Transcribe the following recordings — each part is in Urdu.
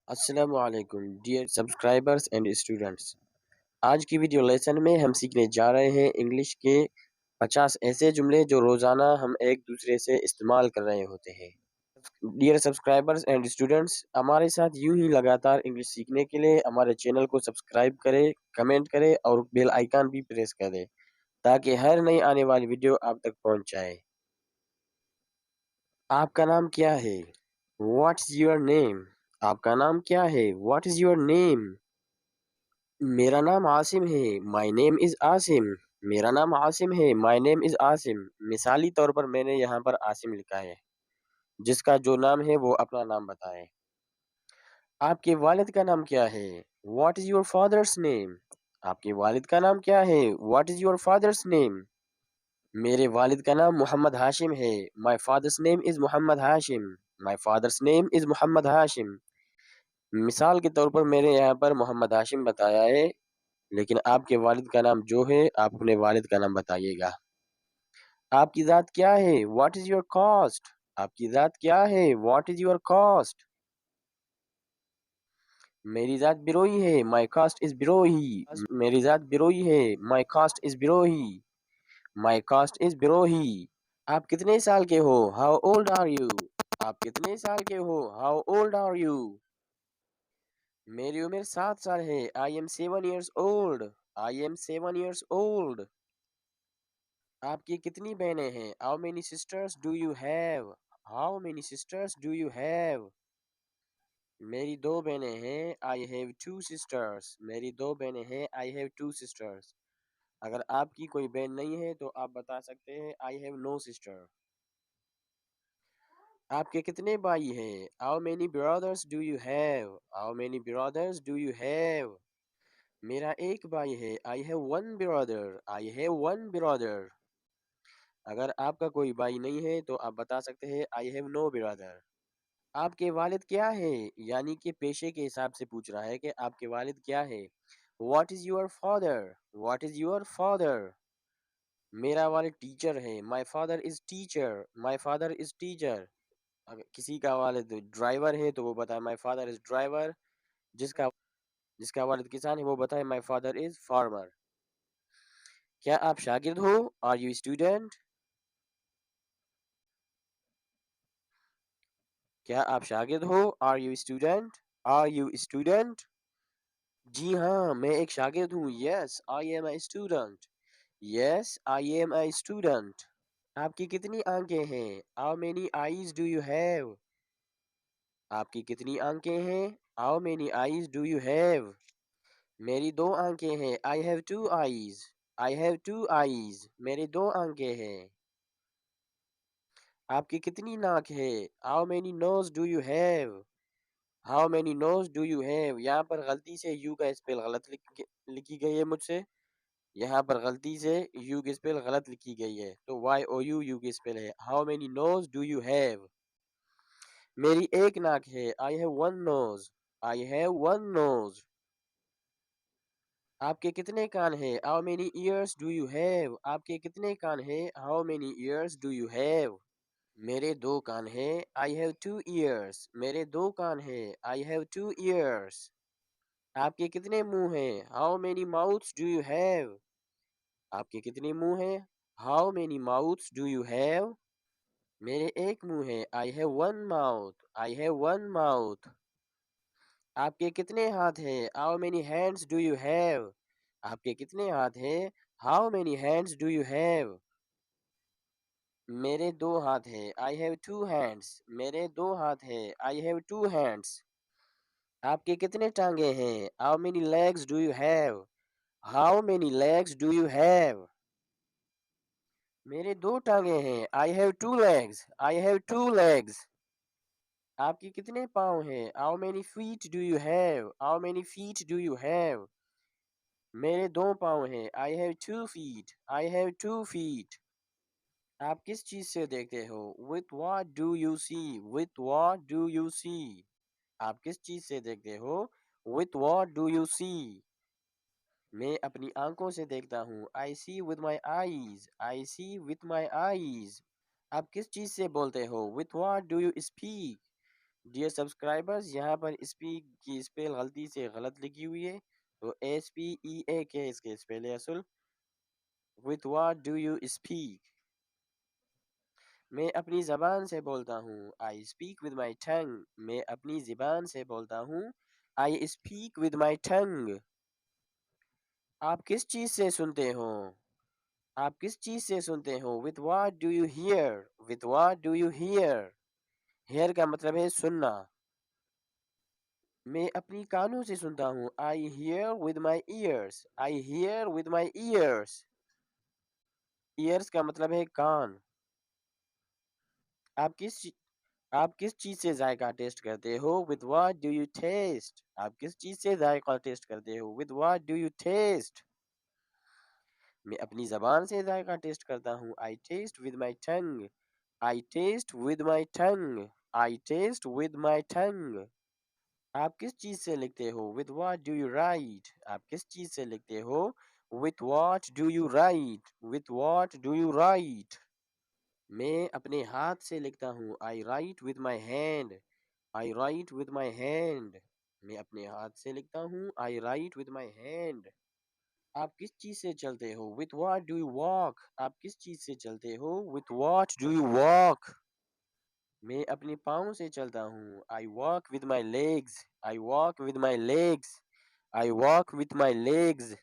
السلام علیکم ڈیئر سبسکرائبرز اینڈ اسٹوڈنٹس. آج کی ویڈیو لیسن میں ہم سیکھنے جا رہے ہیں انگلش کے 50 ایسے جملے جو روزانہ ہم ایک دوسرے سے استعمال کر رہے ہوتے ہیں. ڈیئر سبسکرائبرز اینڈ اسٹوڈنٹس، ہمارے ساتھ یوں ہی لگاتار انگلش سیکھنے کے لیے ہمارے چینل کو سبسکرائب کریں، کمنٹ کریں اور بیل آئیکن بھی پریس کر دیں تاکہ ہر نئی آنے والی ویڈیو آپ تک پہنچ جائے. آپ کا نام کیا ہے؟ What is your name? آپ کا نام کیا ہے؟ What is your name? میرا نام عاصم ہے. مائی نیم از عاصم. میرا نام عاصم ہے. مائی نیم از عاصم. مثالی طور پر میں نے یہاں پر عاصم لکھا ہے. جس کا جو نام ہے وہ اپنا نام بتائے. آپ کے والد کا نام کیا ہے؟ واٹ از یور فادرس نیم؟ آپ کے والد کا نام کیا ہے؟ واٹ از یور فادرس نیم؟ میرے والد کا نام محمد ہاشم ہے. مائی فادرس نیم از محمد ہاشم. مائی فادرس نیم از محمد ہاشم. مثال کے طور پر میں نے یہاں پر محمد ہاشم بتایا ہے، لیکن آپ کے والد کا نام جو ہے آپ اپنے والد کا نام بتائیے گا. آپ کی ذات کیا ہے؟ What is your caste? آپ کی ذات کیا ہے؟ What is your caste? میری ذات بروئی ہے. My caste is Brohi. میری ذات بروئی ہے. My caste is Brohi. My caste is Brohi. آپ کتنے سال کے ہو؟ How old are you? آپ کتنے سال کے ہو؟ How old are you? میری عمر 7 سال ہے. I am 7 years old. I am 7 years old. آپ کی کتنی بہنیں ہیں؟ How many sisters do you have? How many sisters do you have? میری 2 بہنیں ہیں. I have 2 sisters. میری 2 بہنیں ہیں. I have 2 sisters. اگر آپ کی کوئی بہن نہیں ہے تو آپ بتا سکتے ہیں آئی ہیو نو سسٹر. آپ کے کتنے بھائی ہیں؟ How many brothers do you have? How many brothers do you have? میرا ایک بھائی ہے. I have one brother. I have one brother. اگر آپ کا کوئی بھائی نہیں ہے تو آپ بتا سکتے ہیں آئی ہیو نو برادر. آپ کے والد کیا ہے؟ یعنی کہ پیشے کے حساب سے پوچھ رہا ہے کہ آپ کے والد کیا ہے. What is your father? What is your father? میرا والد ٹیچر ہے. My father is teacher. My father is teacher. اگر کسی کا والد ڈرائیور ہے تو وہ بتائے مائی فادر از ڈرائیور. جس کا والد کسان ہے وہ بتائے مائی فادر از فارمر. کیا آپ شاگرد ہو؟ Are you student? کیا آپ شاگرد ہو؟ Are you student? Are you student? جی ہاں میں ایک شاگرد ہوں. Yes I am a student. Yes I am a student. آپ کی کتنی آنکھیں ہیں؟ How many eyes do you have? آپ کی کتنی آنکھیں ہیں؟ How many eyes do you have? میری 2 آنکھیں ہیں. I have 2 eyes. I have 2 eyes. میری 2 آنکھیں ہیں. آپ کی کتنی ناک ہے؟ How many noses do you have? How many noses do you have? یہاں پر غلطی سے یو کا اسپیل غلط لکھی گئی ہے مجھ سے. یہاں پر غلطی سے یو کی اسپیل غلط لکھی گئی ہے تو وائی او یو یو کی اسپیل ہے. How many noses do you have? میری ایک ناک ہے. I have one nose. I have one nose. آپ کے کتنے کان ہیں؟ How many ears do you have? آپ کے کتنے کان ہیں؟ How many ears do you have? میرے 2 کان ہیں. I have 2 ears. میرے 2 کان ہیں. I have 2 ears. آپ کے کتنے منہ ہیں؟ How many mouths do you have? آپ کے کتنے منہ ہیں؟ How many mouths do you have? میرے ایک منہ ہے. I have one mouth. I have one mouth. آپ کے کتنے ہاتھ ہیں؟ How many hands do you have? آپ کے کتنے ہاتھ ہیں؟ How many hands do you have? میرے 2 ہاتھ ہیں. I have 2 hands. میرے 2 ہاتھ ہیں. I have 2 hands. آپ کے کتنے ٹانگیں ہیں؟ How many legs do you have? How many legs do you have? میرے 2 ٹانگیں ہیں. I have 2 legs. I have 2 legs. آپ کی کتنے پاؤں ہیں؟ How many feet do you have? How many feet do you have? میرے 2 پاؤں ہیں. I have 2 feet. I have 2 feet. آپ کس چیز سے دیکھتے ہو؟ With what do you see? With what do you see? آپ کس چیز سے دیکھتے ہو؟ With what do you see? میں اپنی آنکھوں سے دیکھتا ہوں. I see with my eyes. I see with my eyes. آپ کس چیز سے بولتے ہو؟ With what do you speak? Dear subscribers, یہاں پر اسپیک کی اسپیل غلطی سے غلط لکھی ہوئی ہے، تو SPEAK اس کے اسپیل اصل. with what do you speak؟ میں اپنی زبان سے بولتا ہوں. I speak with my tongue. میں اپنی زبان سے بولتا ہوں. I speak with my tongue. آپ کس چیز سے سنتے ہو؟ آپ کس چیز سے سنتے ہو؟ with what do you hear؟ with what do you hear؟ hear کا مطلب ہے سننا. میں اپنی کانوں سے سنتا ہوں. I hear with my ears. I hear with my ears. ears کا مطلب ہے کان. آپ کس چیز سے ذائقہ ٹیسٹ کرتے ہو؟ with what do you taste؟ آپ کس چیز سے ذائقہ ٹیسٹ کرتے ہو؟ with what do you taste؟ میں اپنی زبان سے ذائقہ ٹیسٹ کرتا ہوں. I taste with my tongue. I taste with my tongue. I taste with my tongue. آپ کس چیز سے لکھتے ہو؟ with what do you write؟ آپ کس چیز سے لکھتے ہو؟ with what do you write؟ with what do you write؟ میں اپنے ہاتھ سے لکھتا ہوں. I write with my hand. I write with my hand. میں اپنے ہاتھ سے لکھتا ہوں. I write with my hand. آپ کس چیز سے چلتے ہو؟ with what do you walk؟ آپ کس چیز سے چلتے ہو؟ with what do you walk؟ میں اپنے پاؤں سے چلتا ہوں. I walk with my legs. I walk with my legs. I walk with my legs.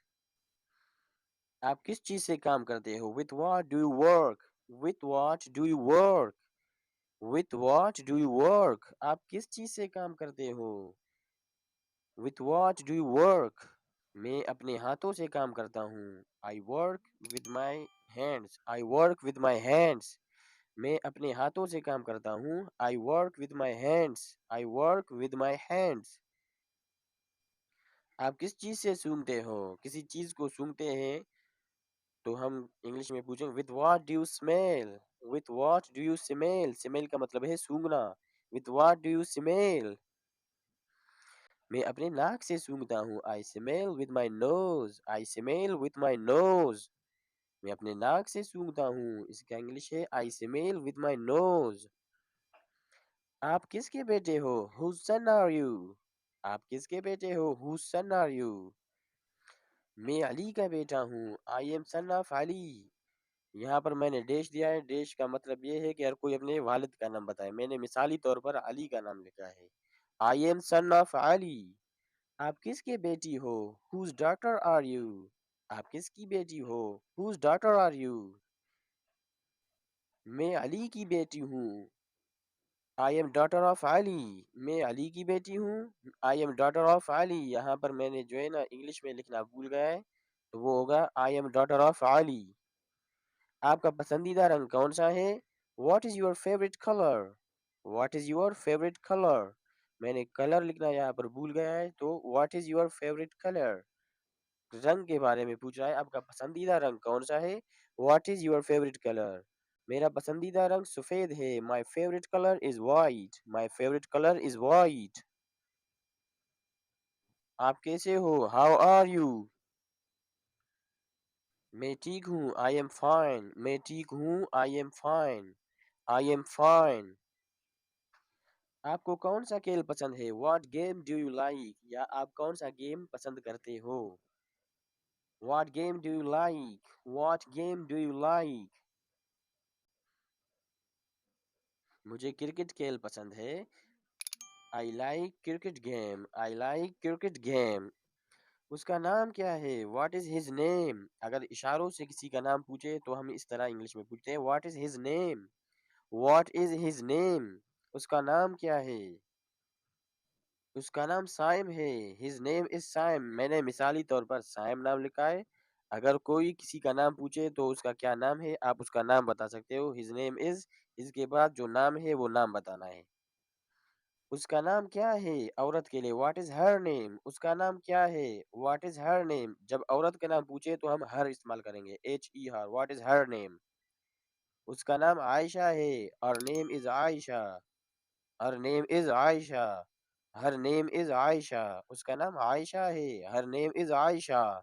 آپ کس چیز سے کام کرتے ہو؟ with what do you work؟ with what do you work؟ with what do you work؟ آپ کس چیز سے کام کرتے ہو؟ with what do you work؟ میں اپنے ہاتھوں سے کام کرتا ہوں. I work with my hands. I work with my hands. میں اپنے ہاتھوں سے کام کرتا ہوں. I work with my hands. I work with my hands. آپ کس چیز سے سونگھتے ہو؟ کسی چیز کو سونگھتے ہیں تو ہم انگلش میں پوچھیں with what do you smell؟ with what do you smell؟ smell کا مطلب ہے سونگھنا. with what do you smell؟ میں اپنے ناک سے سونگھتا ہوں. I smell with my nose. I smell with my nose. میں اپنے ناک سے سونگھتا ہوں. اس کا انگلش ہے I smell with my nose. آپ کس کے بیٹے ہو؟ Whose son are you؟ آپ کس کے بیٹے ہو؟ Whose son are you؟ میں علی کا بیٹا ہوں. I am son of Ali. یہاں پر میں نے ڈیش دیا ہے. ڈیش کا مطلب یہ ہے کہ ہر کوئی اپنے والد کا نام بتائے. میں نے مثالی طور پر علی کا نام لکھا ہے. I am son of Ali. آپ کس کے بیٹی ہو؟ Whose daughter are you؟ آپ کس کی بیٹی ہو؟ Whose daughter are you؟ میں علی کی بیٹی ہوں. I am daughter of Ali. میں علی کی بیٹی ہوں. I am daughter of Ali. یہاں پر میں نے جو ہے نا انگلش میں لکھنا بھول گیا ہے تو وہ ہوگا I am daughter of Ali. آپ کا پسندیدہ رنگ کون سا ہے؟ What is your favorite color؟ What is your favorite color؟ میں نے کلر لکھنا یہاں پر بھول گیا ہے تو What is your favorite color؟ رنگ کے بارے میں پوچھ رہا ہے. آپ کا پسندیدہ رنگ کون سا ہے؟ What is your favorite color؟ میرا پسندیدہ رنگ سفید ہے. My favorite color is white. My favorite color is white. آپ کیسے ہو؟ How are you؟ میں ٹھیک ہوں. I am fine. میں ٹھیک ہوں. I am fine. I am fine. آپ کو کون سا کھیل پسند ہے؟ What game do you like؟ یا آپ کون سا گیم پسند کرتے ہو؟ What game do you like؟ What game do you like؟ مجھے کرکٹ کھیل پسند ہے. I like cricket game. I like cricket game. اس کا نام کیا ہے؟ What is his name؟ اگر اشاروں سے کسی کا نام پوچھے تو ہم اس طرح انگلش میں پوچھتے ہیں What is his name؟ What is his name؟ اس کا نام کیا ہے؟ اس کا نام سائم ہے. His name is سائم. میں نے مثالی طور پر سائم نام لکھا ہے. اگر کوئی کسی کا نام پوچھے تو اس کا کیا نام ہے آپ اس کا نام بتا سکتے ہو. His name is. اس کے بعد جو نام ہے وہ نام بتانا ہے. اس کا نام کیا ہے عورت کے لیے؟ What is her name؟ اس کا نام کیا ہے؟ What is her name؟ جب عورت کا نام پوچھے تو ہم ہر استعمال کریں گے her. What is her name؟ اس کا نام عائشہ ہے. Her name is Aisha. Her name is Aisha. Her name is عائشہ. اس کا نام عائشہ ہے. Her name is Aisha.